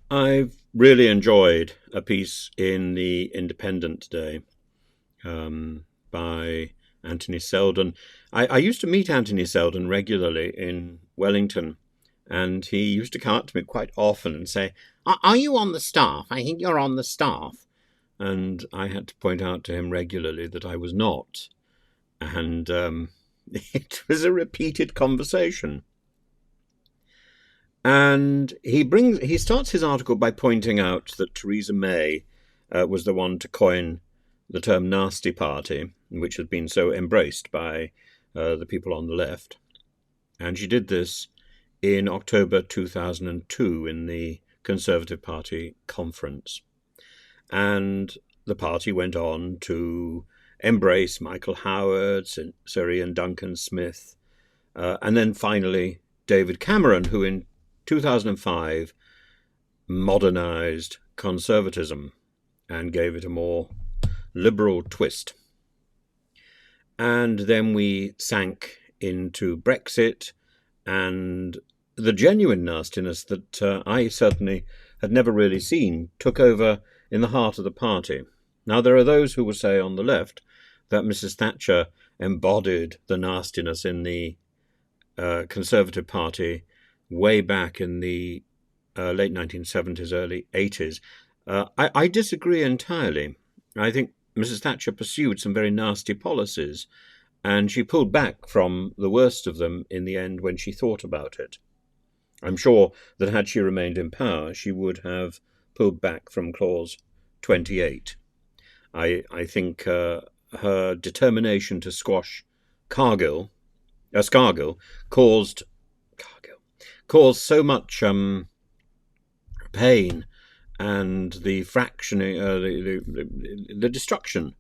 I've really enjoyed a piece in the Independent today by Anthony Seldon. I used to meet Anthony Seldon regularly in Wellington, and he used to come up to me quite often and say, "Are you on the staff? I think you're on the staff." And I had to point out to him regularly that I was not. And it was a repeated conversation. And he starts his article by pointing out that Theresa May was the one to coin the term nasty party, which has been so embraced by the people on the left. And she did this in October 2002 in the Conservative Party conference. And the party went on to embrace Michael Howard, Sir Ian Duncan Smith, and then finally David Cameron, who in 2005 modernised conservatism and gave it a more liberal twist. And then we sank into Brexit and the genuine nastiness that I certainly had never really seen took over in the heart of the party. Now, there are those who will say on the left that Mrs. Thatcher embodied the nastiness in the Conservative Party way back in the late 1970s, early 80s. I disagree entirely. I think Mrs. Thatcher pursued some very nasty policies, and she pulled back from the worst of them in the end when she thought about it. I'm sure that had she remained in power, she would have pulled back from Clause 28. I think her determination to squash Scargill caused so much pain and the fractioning, the destruction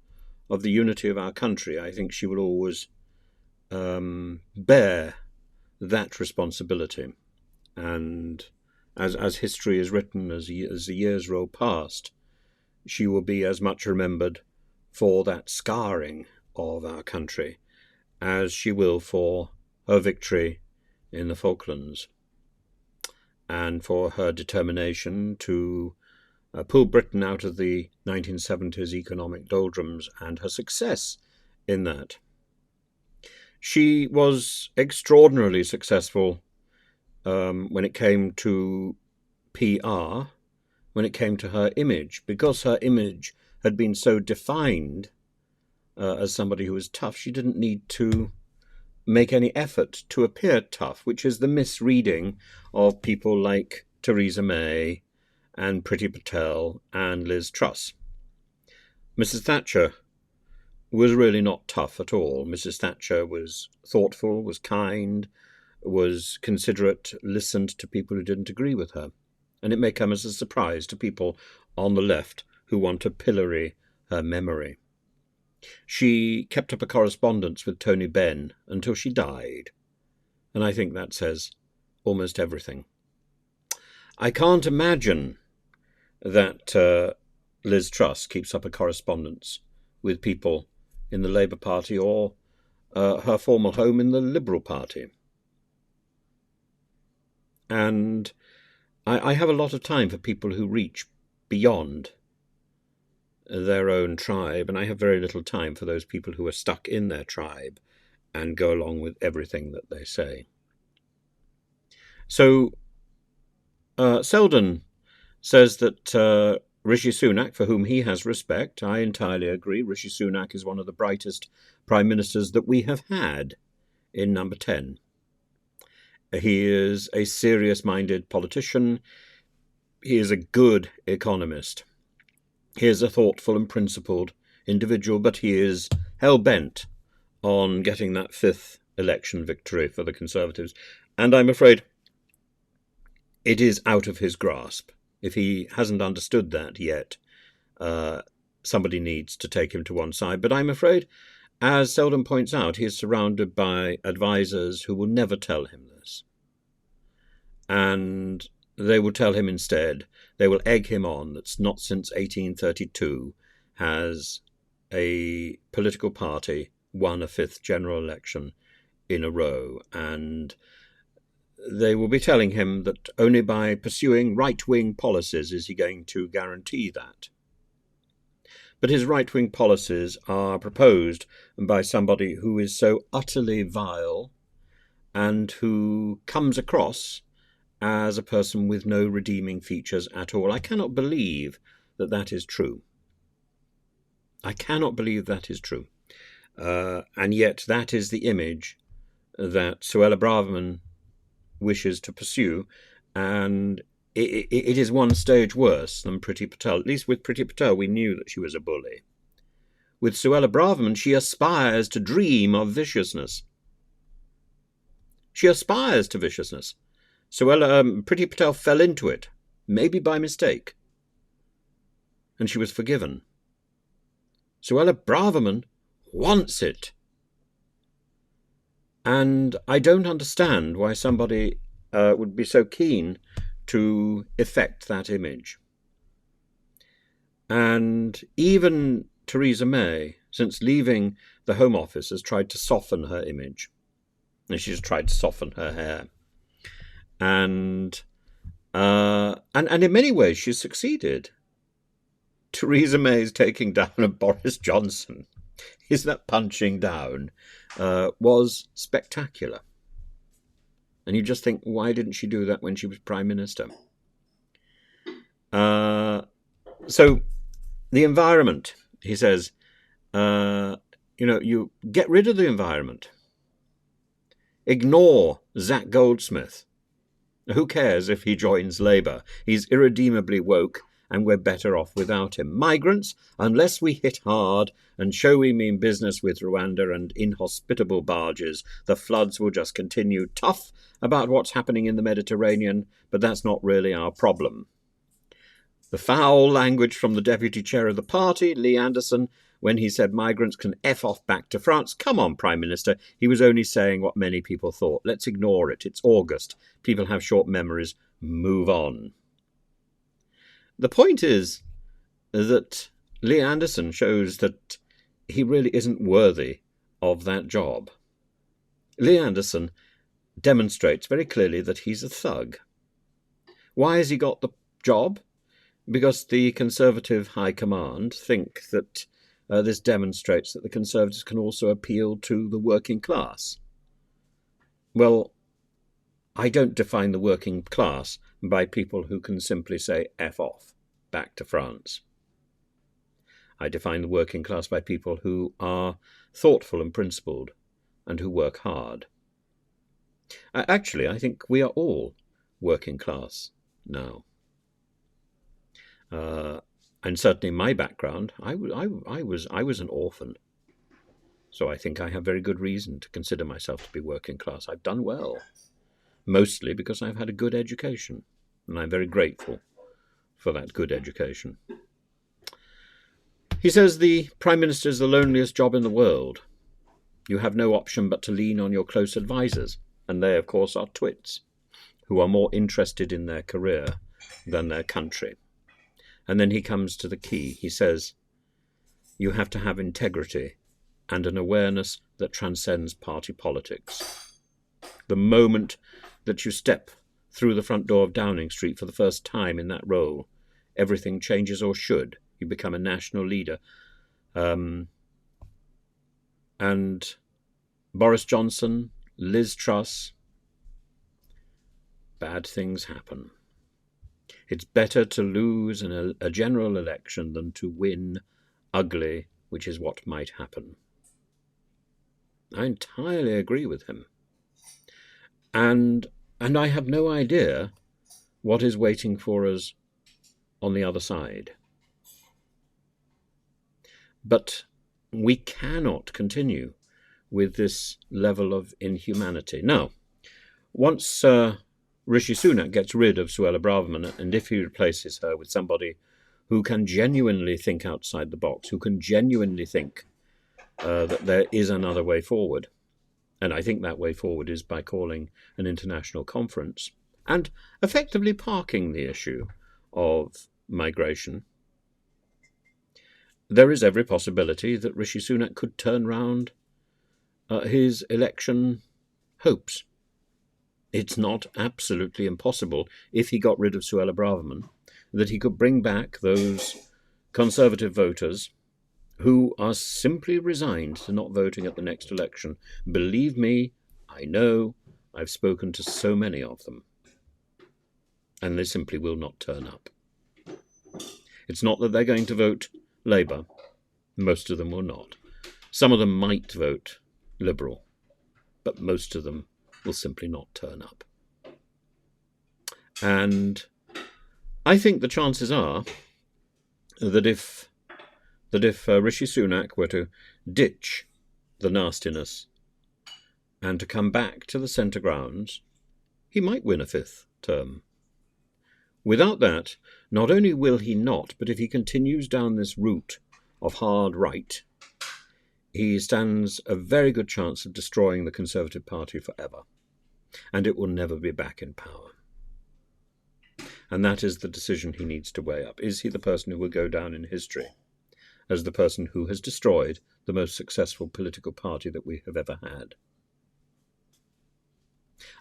of the unity of our country. I think she will always bear that responsibility. And as history is written, as the years roll past, she will be as much remembered for that scarring of our country as she will for her victory in the Falklands and for her determination to pull Britain out of the 1970s economic doldrums and her success in that. She was extraordinarily successful when it came to PR, when it came to her image, because her image had been so defined as somebody who was tough. She didn't need to make any effort to appear tough, which is the misreading of people like Theresa May and Priti Patel and Liz Truss. Mrs. Thatcher was really not tough at all. Mrs. Thatcher was thoughtful, was kind, was considerate, listened to people who didn't agree with her. And it may come as a surprise to people on the left who want to pillory her memory. She kept up a correspondence with Tony Benn until she died, and I think that says almost everything. I can't imagine that Liz Truss keeps up a correspondence with people in the Labour Party or her former home in the Liberal Party. And I have a lot of time for people who reach beyond their own tribe, and I have very little time for those people who are stuck in their tribe and go along with everything that they say. So Seldon says that Rishi Sunak, for whom he has respect, I entirely agree. Rishi Sunak is one of the brightest prime ministers that we have had in number 10. He is a serious-minded politician. He is a good economist. He is a thoughtful and principled individual, but he is hell-bent on getting that 5th election victory for the Conservatives. And I'm afraid it is out of his grasp. If he hasn't understood that yet, somebody needs to take him to one side. But I'm afraid, as Seldon points out, he is surrounded by advisors who will never tell him this. And they will tell him instead, they will egg him on that not since 1832 has a political party won a 5th general election in a row. And they will be telling him that only by pursuing right-wing policies is he going to guarantee that. But his right-wing policies are proposed by somebody who is so utterly vile and who comes across as a person with no redeeming features at all. I cannot believe that that is true. I cannot believe that is true. And yet that is the image that Suella Braverman wishes to pursue, and it is one stage worse than Priti Patel. At least with Priti Patel we knew that she was a bully. With Suella Braverman, she aspires to dream of viciousness. She aspires to viciousness. Priti Patel fell into it, maybe by mistake, and she was forgiven. Suella Braverman wants it. And I don't understand why somebody would be so keen to effect that image. And even Theresa May, since leaving the Home Office, has tried to soften her image. And she's tried to soften her hair. And in many ways she's succeeded. Theresa May's taking down of Boris Johnson, is that punching down, was spectacular. And you just think, why didn't she do that when she was Prime Minister? So the environment, he says, you get rid of the environment. Ignore Zach Goldsmith. Who cares if he joins Labour? He's irredeemably woke, and we're better off without him. Migrants, unless we hit hard and show we mean business with Rwanda and inhospitable barges, the floods will just continue. Tough about what's happening in the Mediterranean, but that's not really our problem. The foul language from the deputy chair of the party, Lee Anderson, when he said migrants can F off back to France. Come on, Prime Minister. He was only saying what many people thought. Let's ignore it. It's August. People have short memories. Move on. The point is that Lee Anderson shows that he really isn't worthy of that job. Lee Anderson demonstrates very clearly that he's a thug. Why has he got the job? Because the Conservative High Command think that this demonstrates that the Conservatives can also appeal to the working class. Well, I don't define the working class by people who can simply say F off, back to France. I define the working class by people who are thoughtful and principled and who work hard. Actually, I think we are all working class now. And certainly in my background, I was an orphan. So I think I have very good reason to consider myself to be working class. I've done well, mostly because I've had a good education, and I'm very grateful for that good education. He says the Prime Minister is the loneliest job in the world. You have no option but to lean on your close advisers, and they, of course, are twits, who are more interested in their career than their country. And then he comes to the key. He says, you have to have integrity and an awareness that transcends party politics. The moment that you step through the front door of Downing Street for the first time in that role, everything changes, or should. You become a national leader. And Boris Johnson, Liz Truss, bad things happen. It's better to lose in a general election than to win ugly, which is what might happen. I entirely agree with him. And I have no idea what is waiting for us on the other side. But we cannot continue with this level of inhumanity. Now, once Rishi Sunak gets rid of Suella Braverman, and if he replaces her with somebody who can genuinely think outside the box, who can genuinely think that there is another way forward, and I think that way forward is by calling an international conference and effectively parking the issue of migration, there is every possibility that Rishi Sunak could turn round his election hopes. it's not absolutely impossible, if he got rid of Suella Braverman, that he could bring back those Conservative voters who are simply resigned to not voting at the next election. Believe me, I know, I've spoken to so many of them, and they simply will not turn up. It's not that they're going to vote Labour. Most of them will not. Some of them might vote Liberal, but most of them will simply not turn up. And I think the chances are that if Rishi Sunak were to ditch the nastiness and to come back to the centre grounds, he might win a 5th term. Without that, not only will he not, but if he continues down this route of hard right, he stands a very good chance of destroying the Conservative Party forever, and it will never be back in power. And that is the decision he needs to weigh up. Is he the person who will go down in history as the person who has destroyed the most successful political party that we have ever had?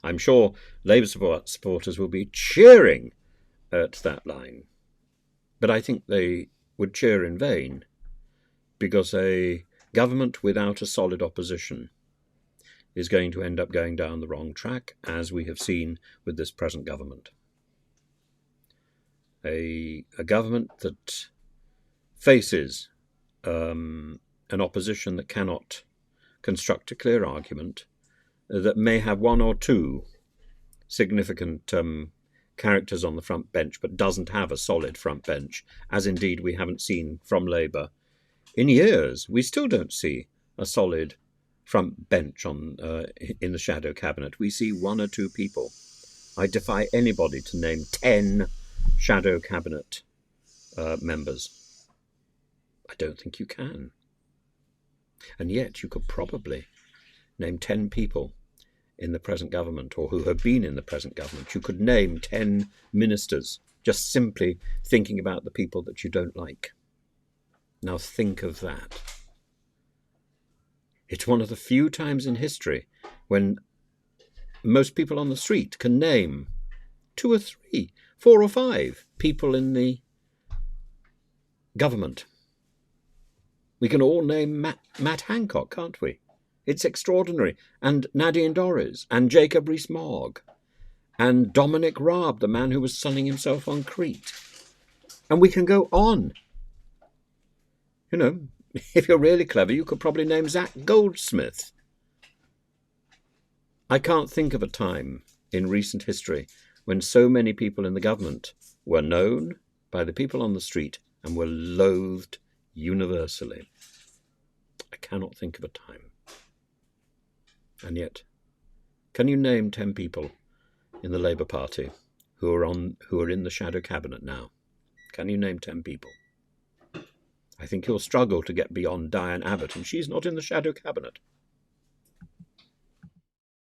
I'm sure Labour supporters will be cheering at that line, but I think they would cheer in vain, because a government without a solid opposition is going to end up going down the wrong track, as we have seen with this present government. A government that faces an opposition that cannot construct a clear argument, that may have one or two significant characters on the front bench, but doesn't have a solid front bench, as indeed we haven't seen from Labour in years. We still don't see a solid front bench in the shadow cabinet. We see one or two people. I defy anybody to name 10 shadow cabinet members. I don't think you can. And yet you could probably name 10 people in the present government, or who have been in the present government. You could name 10 ministers, just simply thinking about the people that you don't like. Now think of that. It's one of the few times in history when most people on the street can name 2 or 3, 4 or 5 people in the government. We can all name Matt Hancock, can't we? It's extraordinary. And Nadine Dorries, and Jacob Rees-Mogg, and Dominic Raab, the man who was sunning himself on Crete. And we can go on. You know, if you're really clever, you could probably name Zach Goldsmith. I can't think of a time in recent history when so many people in the government were known by the people on the street and were loathed universally. I cannot think of a time. And yet, can you name 10 people in the Labour Party who are in the shadow cabinet now? Can you name 10 people? I think you'll struggle to get beyond Diane Abbott, and she's not in the shadow cabinet.